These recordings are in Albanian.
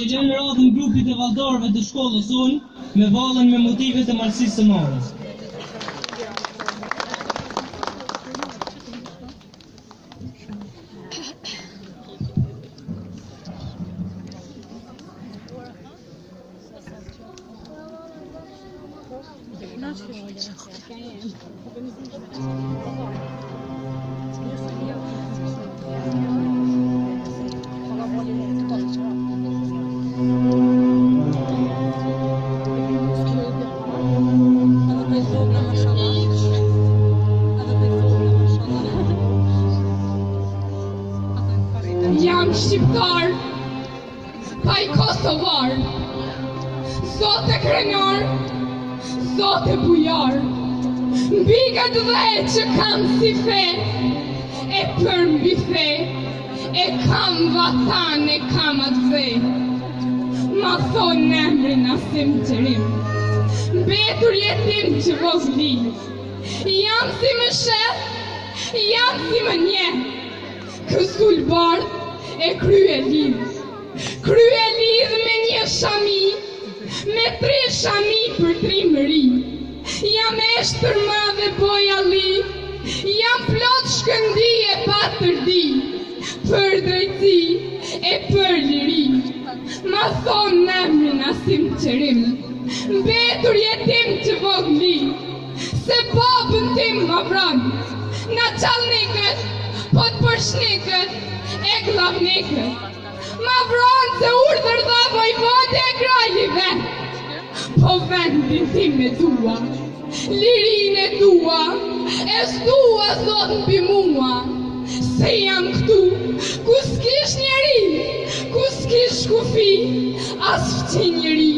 që gjenë radhën grupit e vallëdorëve të shkollës unë me vallën me motivet e marrësisë së morës. Jam shqiptar, pa i kosovar, zote krenar, zote bujar, mbigat dhe që kam si fe, e për mbi fe, e kam vatan, e kam atë dhe. Ma thonë në emrin asim të rim, betur jetim që vogli, jam si më shef, jam si më nje, kësul bardh e krye lidh me një shami, me 3 shami për 3 mëri. Jam eshtër madhe bojalli, jam plot shkëndi e patërdi, për drejtësi e për liri. Ma thonë në emrin asim qërim, betur jetim që vogli, se babën tim ma vranë, na qalnikët, po të përshnikët, e glavnikët. Ma vranë se urdhër dha vojvode e grajlive, po vendin tim e dua, lirin e dua, e s'dua zot mbi mua, se jam këtu, ku s'kish njeri, ku s'kish kufi, as fqinjeri,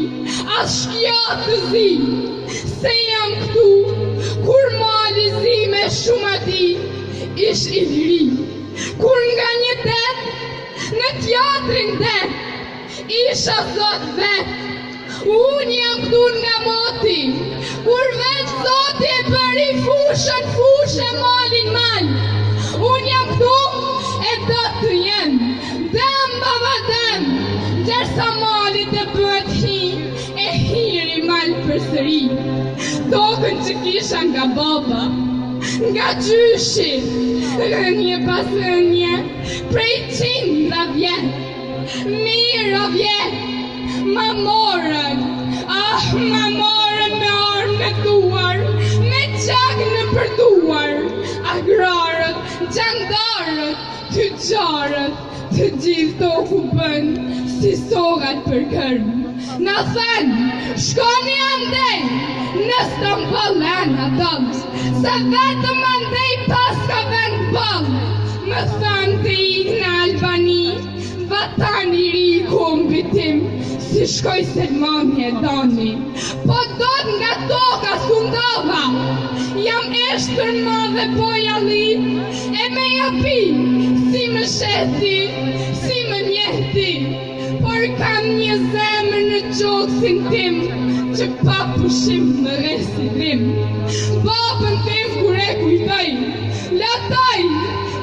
as shkja të zi, se jam këtu, kur mali zi me shumë ati, ish i liri, kur nga një det, në teatrin det, isha zot vet, unë jam këtu nga moti, kur veç zoti e bëri fushën, fushë malin mal, unë jam këtu e do të jem, dem baba dem, gjersa malit e bëhet hi, e hiri mal për sëri, tokën që kisha nga baba, nga gjyshi, rënje pas rënje, prej 100 vjet, mira vjet, ma morën me armë në duar, me qak në përduar, agrarët, gjandarët, tygjarët, të gjithë të okupën, si sogat për kërmë. Na thënë, shkoni andej, në Stamboll e në dëllë, se vetëm andej pas ka vend bëllë. Më thënë të ikë në Albani, vatan i ri kombi tim, si shkoj Selmani e doni. Po dot nga toka s'undova, jam eshtër madhe bojalli, e me japi, si më sheti, si më njehti, por kam një zemër në gjoksin tim, që pa pushim më residrim. Babën tim kur e kujtoj, latoj,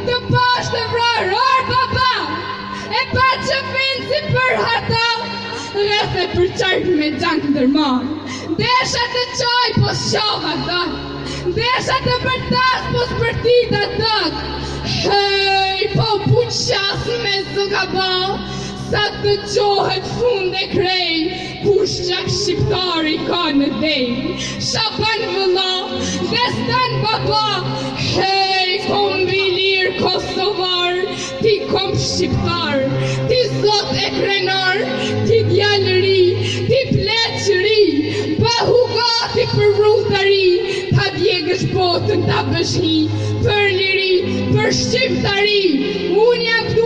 të pash të vraror baba, e pa që vinë si për hata, rreth e për qark me gjanë ndërma. Desha të qoj, po shova dot, desha të bërtas, po s'përtita dot. Hej, po puqas me zuka ba, sa të qohet fund e krej, kush qak shqiptari ka në dej. Shaban vëlla, destan baba, hej, kombi lirë kosovar, ti kom shqiptar, ti zot e krenar, ti djallëri, ti pleqëri, bëhu gati për rrugtari, ta djegësh botën ta bësh hi, për liri, për shqiptari, unë jam këtu